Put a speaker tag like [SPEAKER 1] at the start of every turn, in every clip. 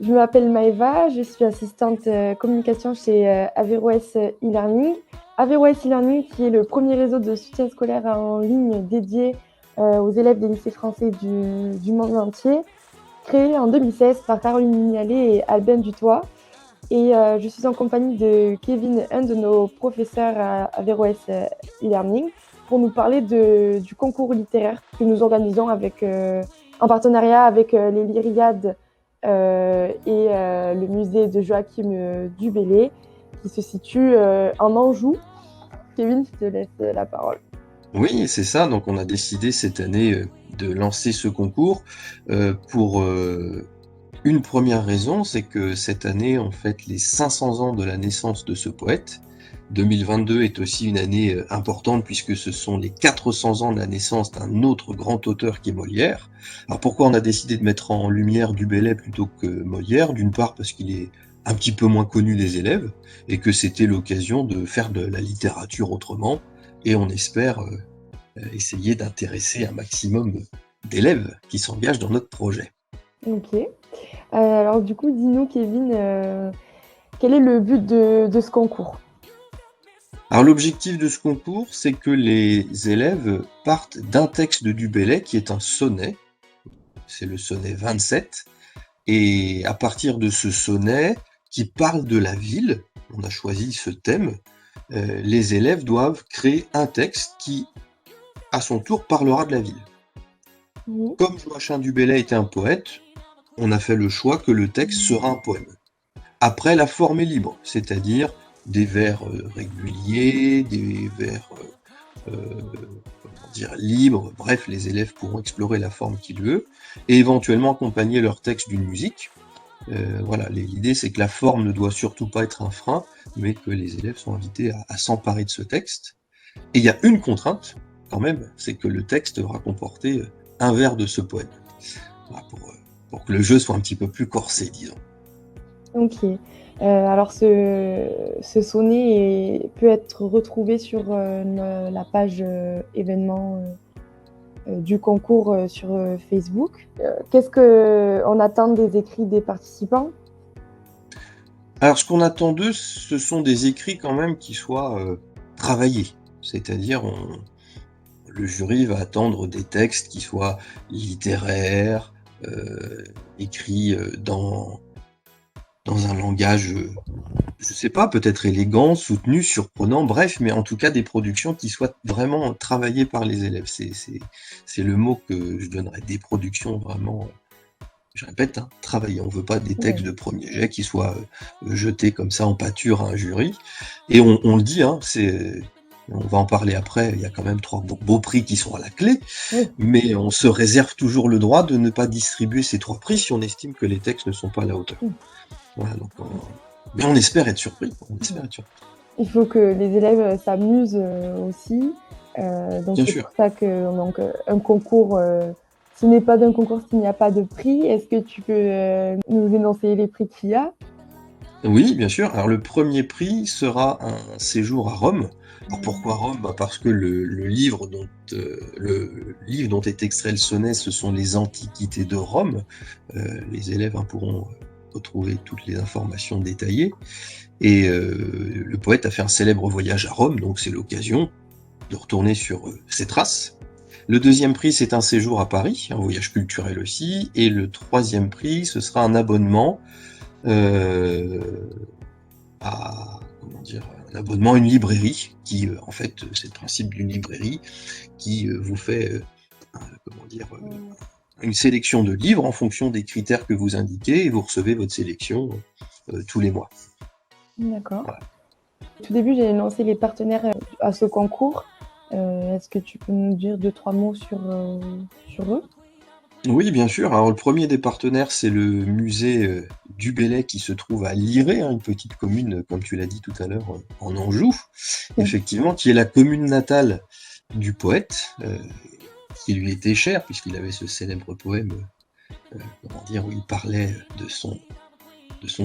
[SPEAKER 1] Je m'appelle Maëva, je suis assistante communication chez Averroès e-learning. Averroès e-learning qui est le premier réseau de soutien scolaire en ligne dédié aux élèves des lycées français du monde entier, créé en 2016 par Caroline Mignalet et Albin Dutoit. Et je suis en compagnie de Kevin, un de nos professeurs à Averroès e-learning, pour nous parler du concours littéraire que nous organisons en partenariat avec les Lyriades et le musée de Joachim du Bellay, qui se situe en Anjou. Kevin, je te laisse la parole.
[SPEAKER 2] Oui, c'est ça. Donc, on a décidé cette année de lancer ce concours pour une première raison, c'est que cette année, on fête les 500 ans de la naissance de ce poète. 2022 est aussi une année importante puisque ce sont les 400 ans de la naissance d'un autre grand auteur qui est Molière. Alors pourquoi on a décidé de mettre en lumière du Bellay plutôt que Molière? D'une part parce qu'il est un petit peu moins connu des élèves et que c'était l'occasion de faire de la littérature autrement, et on espère essayer d'intéresser un maximum d'élèves qui s'engagent dans notre projet.
[SPEAKER 1] Ok. Alors du coup, dis-nous Kevin, quel est le but de ce concours?
[SPEAKER 2] Alors l'objectif de ce concours, c'est que les élèves partent d'un texte de Du Bellay qui est un sonnet, c'est le sonnet 27, et à partir de ce sonnet qui parle de la ville, on a choisi ce thème, les élèves doivent créer un texte qui, à son tour, parlera de la ville.
[SPEAKER 1] Mmh.
[SPEAKER 2] Comme Joachim du Bellay était un poète, on a fait le choix que le texte sera un poème. Après, la forme est libre, c'est-à-dire des vers réguliers, des vers libres, bref, les élèves pourront explorer la forme qu'ils veulent, et éventuellement accompagner leur texte d'une musique. Voilà, l'idée c'est que la forme ne doit surtout pas être un frein, mais que les élèves sont invités à s'emparer de ce texte. Et il y a une contrainte, quand même, c'est que le texte devra comporter un vers de ce poème. Voilà, pour que le jeu soit un petit peu plus corsé, disons.
[SPEAKER 1] Ok. Alors ce sonnet peut être retrouvé sur la page événement du concours sur Facebook. Qu'est-ce qu'on attend des écrits des participants?
[SPEAKER 2] Alors, ce qu'on attend d'eux, ce sont des écrits quand même qui soient travaillés. C'est-à-dire, le jury va attendre des textes qui soient littéraires, écrits dans un langage, je sais pas, peut-être élégant, soutenu, surprenant, bref, mais en tout cas des productions qui soient vraiment travaillées par les élèves. C'est le mot que je donnerais, des productions vraiment, je répète, hein, travaillées. On veut pas des textes de premier jet qui soient jetés comme ça en pâture à un jury. Et on le dit, hein, on va en parler après, il y a quand même 3 beaux prix qui sont à la clé,
[SPEAKER 1] Oui.
[SPEAKER 2] mais on se réserve toujours le droit de ne pas distribuer ces 3 prix si on estime que les textes ne sont pas à la hauteur. Voilà, donc mais on espère être surpris.
[SPEAKER 1] Il faut que les élèves s'amusent aussi. Donc
[SPEAKER 2] Bien
[SPEAKER 1] c'est
[SPEAKER 2] sûr.
[SPEAKER 1] pour ça que un concours, ce n'est pas d'un concours s'il n'y a pas de prix. Est-ce que tu peux nous énoncer les prix qu'il y a?
[SPEAKER 2] Oui, bien sûr. Alors le premier prix sera un séjour à Rome. Alors pourquoi Rome? Parce que le livre dont est extrait le sonnet, ce sont les Antiquités de Rome. Les élèves pourront retrouver toutes les informations détaillées. Et le poète a fait un célèbre voyage à Rome, donc c'est l'occasion de retourner sur ses traces. Le deuxième prix, c'est un séjour à Paris, un voyage culturel aussi. Et le troisième prix, ce sera un abonnement un abonnement à une librairie qui, en fait, c'est le principe d'une librairie qui vous fait, une sélection de livres en fonction des critères que vous indiquez, et vous recevez votre sélection tous les mois.
[SPEAKER 1] D'accord.
[SPEAKER 2] Voilà.
[SPEAKER 1] Au tout début, j'ai lancé les partenaires à ce concours. Est-ce que tu peux nous dire 2-3 mots sur eux?
[SPEAKER 2] Oui, bien sûr. Alors, le premier des partenaires, c'est le musée du Bellay qui se trouve à Liré, une petite commune, comme tu l'as dit tout à l'heure, en Anjou, effectivement, qui est la commune natale du poète, qui lui était cher, puisqu'il avait ce célèbre poème, où il parlait de son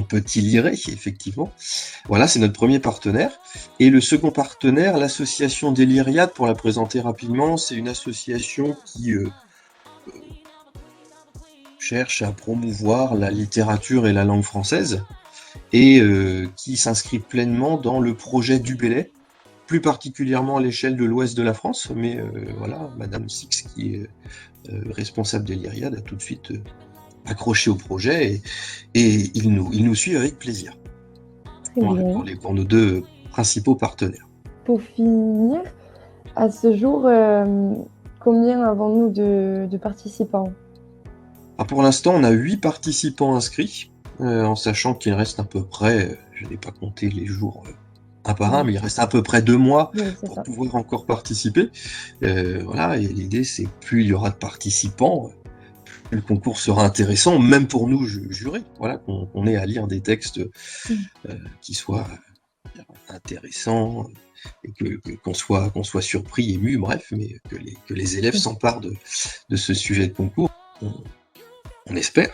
[SPEAKER 2] petit Liré, effectivement. Voilà, c'est notre premier partenaire. Et le second partenaire, l'association des Lyriades, pour la présenter rapidement, c'est une association qui cherche à promouvoir la littérature et la langue française et qui s'inscrit pleinement dans le projet du Bellay, plus particulièrement à l'échelle de l'ouest de la France, mais voilà, Madame Six, qui est responsable des Lyriades, a tout de suite accroché au projet et il nous suit avec plaisir.
[SPEAKER 1] Très
[SPEAKER 2] Voilà,
[SPEAKER 1] bien.
[SPEAKER 2] pour nos deux principaux partenaires.
[SPEAKER 1] Pour finir, à ce jour, combien avons-nous de participants?
[SPEAKER 2] Pour l'instant, on a 8 participants inscrits, en sachant qu'il reste à peu près, je n'ai pas compté les jours un par un, mais il reste à peu près 2 mois
[SPEAKER 1] Oui, c'est
[SPEAKER 2] pour
[SPEAKER 1] ça.
[SPEAKER 2] pouvoir encore participer. Voilà, et l'idée, c'est plus il y aura de participants, plus le concours sera intéressant, même pour nous, jurés. Voilà, qu'on ait à lire des textes qui soient intéressants, et qu'on soit surpris, ému, bref, mais que les élèves s'emparent de ce sujet de concours. On espère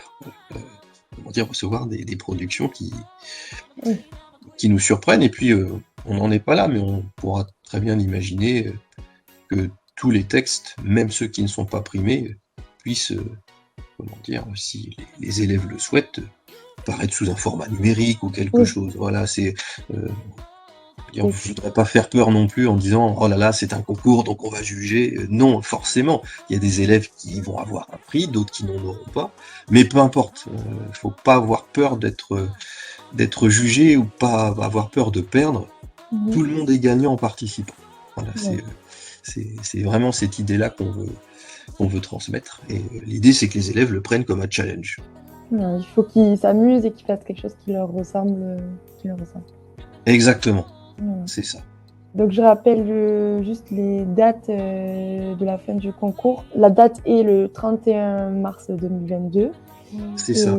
[SPEAKER 2] recevoir des productions qui nous surprennent. Et puis, on n'en est pas là, mais on pourra très bien imaginer que tous les textes, même ceux qui ne sont pas primés, puissent, si les élèves le souhaitent, paraître sous un format numérique ou quelque chose. Voilà, c'est... je ne voudrais pas faire peur non plus en disant oh là là, c'est un concours donc on va juger. Non, forcément, il y a des élèves qui vont avoir un prix, d'autres qui n'en auront pas. Mais peu importe, il faut pas avoir peur d'être jugé ou pas avoir peur de perdre. Tout le monde est gagnant en participant. Voilà, c'est vraiment cette idée-là qu'on veut transmettre. Et l'idée, c'est que les élèves le prennent comme un challenge.
[SPEAKER 1] Il faut qu'ils s'amusent et qu'ils fassent quelque chose qui leur ressemble.
[SPEAKER 2] Exactement, c'est ça.
[SPEAKER 1] Donc je rappelle juste les dates de la fin du concours. La date est le 31 mars 2022.
[SPEAKER 2] C'est ça.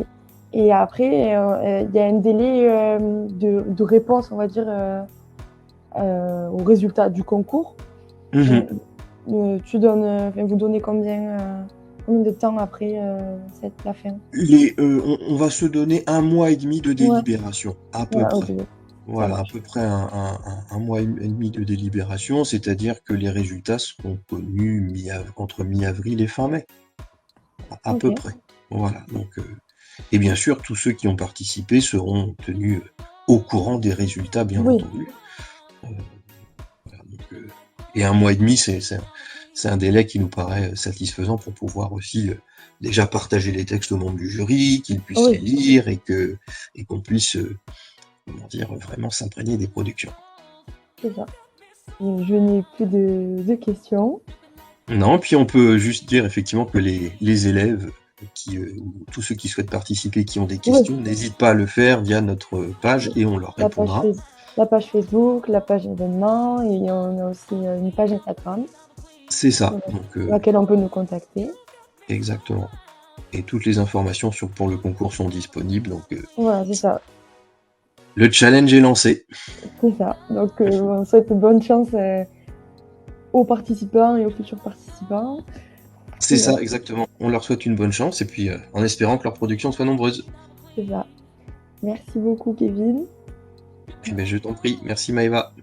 [SPEAKER 1] Et après, il y a un délai de réponse, on va dire, au résultat du concours. Vous donnez combien de temps après la fin?
[SPEAKER 2] On va se donner 1 mois et demi de délibération, à peu près.
[SPEAKER 1] Okay.
[SPEAKER 2] Voilà, à peu près un mois et demi de délibération, c'est-à-dire que les résultats seront connus entre mi-avril et fin mai, à peu près. Voilà. Donc, et bien sûr, tous ceux qui ont participé seront tenus au courant des résultats, bien entendu. Voilà, donc, et 1 mois et demi, c'est un délai qui nous paraît satisfaisant pour pouvoir aussi déjà partager les textes au membres du jury, qu'ils puissent les lire et qu'on puisse vraiment s'imprégner des productions.
[SPEAKER 1] C'est ça. Je n'ai plus de questions.
[SPEAKER 2] Non, puis on peut juste dire effectivement que les élèves ou tous ceux qui souhaitent participer, qui ont des questions, n'hésitent pas à le faire via notre page et on leur répondra.
[SPEAKER 1] La page Facebook, la page événements, et on a aussi une page Instagram.
[SPEAKER 2] C'est ça.
[SPEAKER 1] Sur laquelle on peut nous contacter.
[SPEAKER 2] Exactement. Et toutes les informations pour le concours sont disponibles. Donc,
[SPEAKER 1] voilà, c'est ça.
[SPEAKER 2] Le challenge est lancé.
[SPEAKER 1] C'est ça. Donc, on souhaite bonne chance aux participants et aux futurs participants.
[SPEAKER 2] C'est ça, exactement. On leur souhaite une bonne chance et puis en espérant que leur production soit nombreuse.
[SPEAKER 1] C'est ça. Merci beaucoup, Kevin.
[SPEAKER 2] Je t'en prie. Merci, Maëva.